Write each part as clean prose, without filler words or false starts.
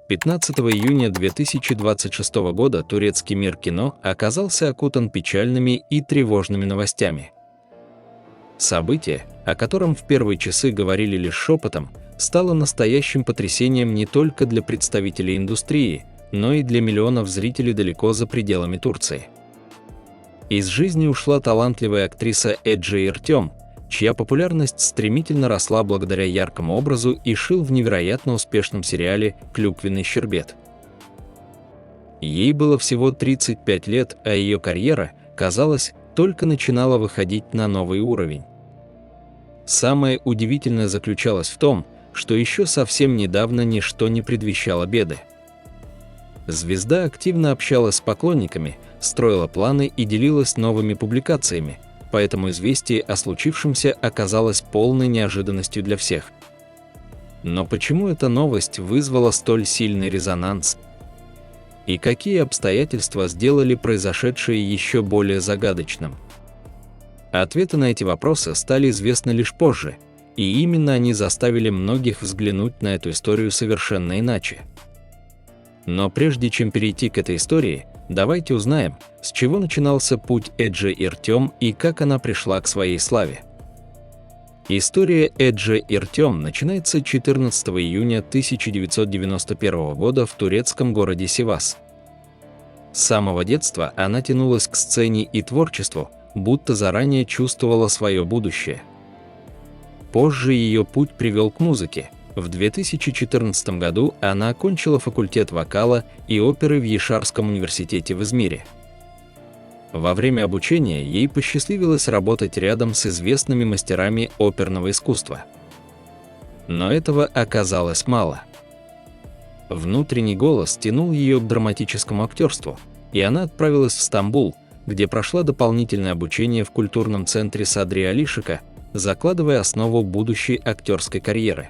15 июня 2026 года турецкий мир кино оказался окутан печальными и тревожными новостями. Событие, о котором в первые часы говорили лишь шепотом, стало настоящим потрясением не только для представителей индустрии, но и для миллионов зрителей далеко за пределами Турции. Из жизни ушла талантливая актриса Эдже Эртем, чья популярность стремительно росла благодаря яркому образу и шил в невероятно успешном сериале «Клюквенный щербет». Ей было всего 35 лет, а ее карьера, казалось, только начинала выходить на новый уровень. Самое удивительное заключалось в том, что еще совсем недавно ничто не предвещало беды. Звезда активно общалась с поклонниками, строила планы и делилась новыми публикациями, поэтому известие о случившемся оказалось полной неожиданностью для всех. Но почему эта новость вызвала столь сильный резонанс? И какие обстоятельства сделали произошедшее еще более загадочным? Ответы на эти вопросы стали известны лишь позже, и именно они заставили многих взглянуть на эту историю совершенно иначе. Но прежде чем перейти к этой истории, давайте узнаем, с чего начинался путь Эдже Эртем и как она пришла к своей славе. История Эдже Эртем начинается 14 июня 1991 года в турецком городе Сивас. С самого детства она тянулась к сцене и творчеству, будто заранее чувствовала свое будущее. Позже ее путь привел к музыке. В 2014 году она окончила факультет вокала и оперы в Ешарском университете в Измире. Во время обучения ей посчастливилось работать рядом с известными мастерами оперного искусства. Но этого оказалось мало. Внутренний голос тянул ее к драматическому актерству, и она отправилась в Стамбул, где прошла дополнительное обучение в культурном центре Садри Алишика, закладывая основу будущей актерской карьеры.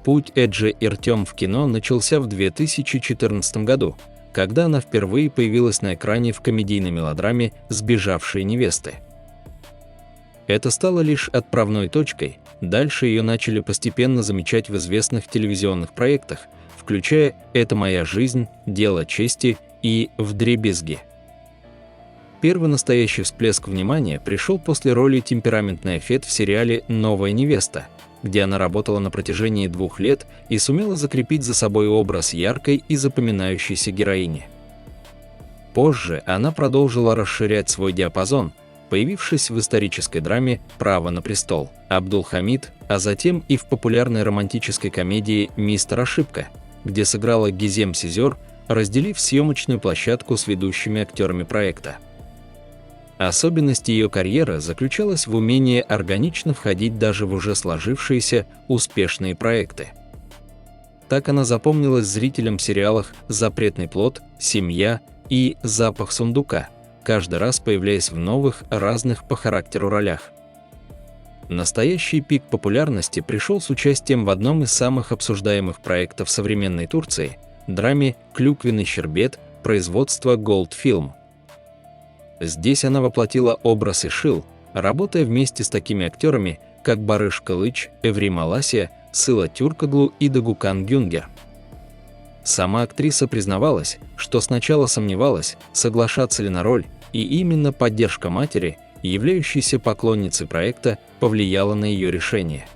Путь Эдже Эртем в кино начался в 2014 году, когда она впервые появилась на экране в комедийной мелодраме «Сбежавшие невесты». Это стало лишь отправной точкой, дальше ее начали постепенно замечать в известных телевизионных проектах, включая «Это моя жизнь», «Дело чести» и «Вдребезги». Первый настоящий всплеск внимания пришел после роли темпераментной Фет в сериале «Новая невеста», где она работала на протяжении 2 лет и сумела закрепить за собой образ яркой и запоминающейся героини. Позже она продолжила расширять свой диапазон, появившись в исторической драме «Право на престол» Абдулхамид, а затем и в популярной романтической комедии «Мистер Ошибка», где сыграла Гизем Сезер, разделив съемочную площадку с ведущими актерами проекта. Особенность ее карьеры заключалась в умении органично входить даже в уже сложившиеся успешные проекты. Так она запомнилась зрителям в сериалах «Запретный плод», «Семья» и «Запах сундука», каждый раз появляясь в новых, разных по характеру ролях. Настоящий пик популярности пришел с участием в одном из самых обсуждаемых проектов современной Турции – драме «Клюквенный щербет» производства Gold Film. Здесь она воплотила образ Ишил, работая вместе с такими актерами, как Барыш Кылыч, Эврим Аласия, Сыла Тюркоглу и Дагукан Гюнгер. Сама актриса признавалась, что сначала сомневалась, соглашаться ли на роль, и именно поддержка матери, являющейся поклонницей проекта, повлияла на ее решение.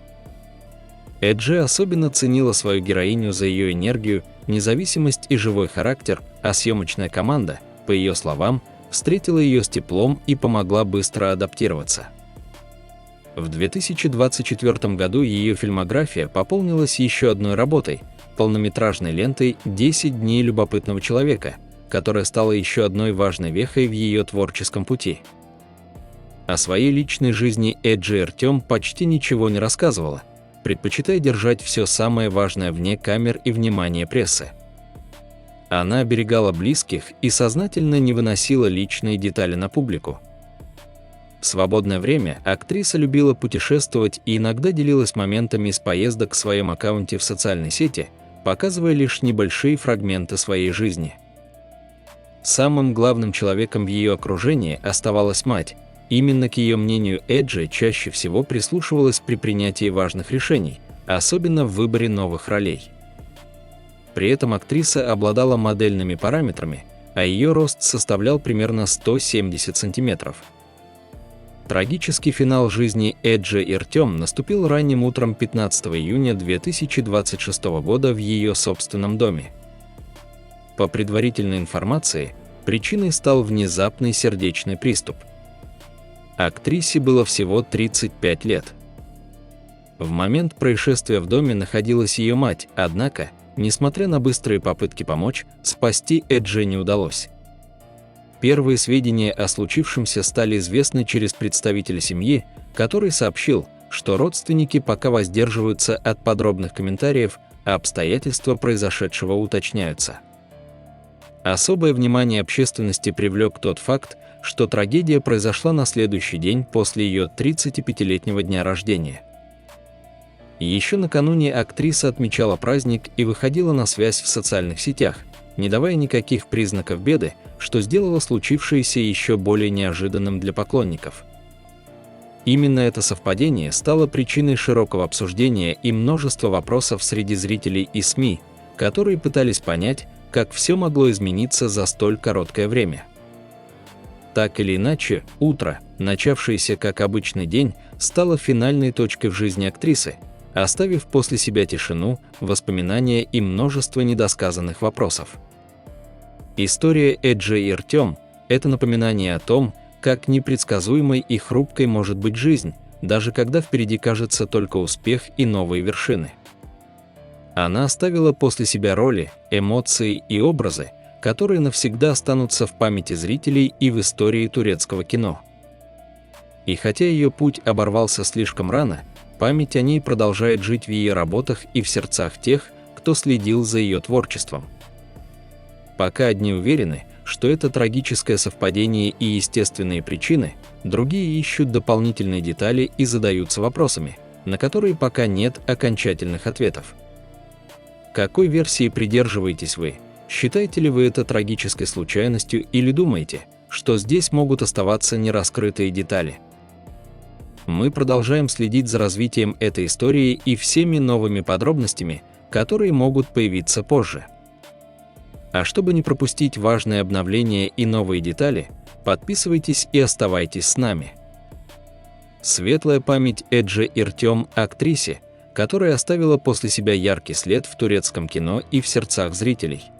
Эдже особенно ценила свою героиню за ее энергию, независимость и живой характер, а съемочная команда, по ее словам, встретила ее с теплом и помогла быстро адаптироваться. В 2024 году ее фильмография пополнилась еще одной работой – полнометражной лентой «10 дней любопытного человека», которая стала еще одной важной вехой в ее творческом пути. О своей личной жизни Эдже Эртем почти ничего не рассказывала, предпочитая держать все самое важное вне камер и внимания прессы. Она оберегала близких и сознательно не выносила личные детали на публику. В свободное время актриса любила путешествовать и иногда делилась моментами из поездок в своем аккаунте в социальной сети, показывая лишь небольшие фрагменты своей жизни. Самым главным человеком в ее окружении оставалась мать. Именно к ее мнению Эдже чаще всего прислушивалась при принятии важных решений, особенно в выборе новых ролей. При этом актриса обладала модельными параметрами, а ее рост составлял примерно 170 сантиметров. Трагический финал жизни Эджи Иртем наступил ранним утром 15 июня 2026 года в ее собственном доме. По предварительной информации, причиной стал внезапный сердечный приступ. Актрисе было всего 35 лет. В момент происшествия в доме находилась ее мать, однако, несмотря на быстрые попытки помочь, спасти Эджи не удалось. Первые сведения о случившемся стали известны через представителя семьи, который сообщил, что родственники пока воздерживаются от подробных комментариев, а обстоятельства произошедшего уточняются. Особое внимание общественности привлек тот факт, что трагедия произошла на следующий день после ее 35-летнего дня рождения. Еще накануне актриса отмечала праздник и выходила на связь в социальных сетях, не давая никаких признаков беды, что сделало случившееся еще более неожиданным для поклонников. Именно это совпадение стало причиной широкого обсуждения и множества вопросов среди зрителей и СМИ, которые пытались понять, как все могло измениться за столь короткое время. Так или иначе, утро, начавшееся как обычный день, стало финальной точкой в жизни актрисы, оставив после себя тишину, воспоминания и множество недосказанных вопросов. История Эджи Иртем – это напоминание о том, как непредсказуемой и хрупкой может быть жизнь, даже когда впереди кажется только успех и новые вершины. Она оставила после себя роли, эмоции и образы, которые навсегда останутся в памяти зрителей и в истории турецкого кино. И хотя ее путь оборвался слишком рано, память о ней продолжает жить в ее работах и в сердцах тех, кто следил за ее творчеством. Пока одни уверены, что это трагическое совпадение и естественные причины, другие ищут дополнительные детали и задаются вопросами, на которые пока нет окончательных ответов. Какой версии придерживаетесь вы? Считаете ли вы это трагической случайностью или думаете, что здесь могут оставаться нераскрытые детали? Мы продолжаем следить за развитием этой истории и всеми новыми подробностями, которые могут появиться позже. А чтобы не пропустить важные обновления и новые детали, подписывайтесь и оставайтесь с нами. Светлая память Эджи Иртем, актрисе, которая оставила после себя яркий след в турецком кино и в сердцах зрителей.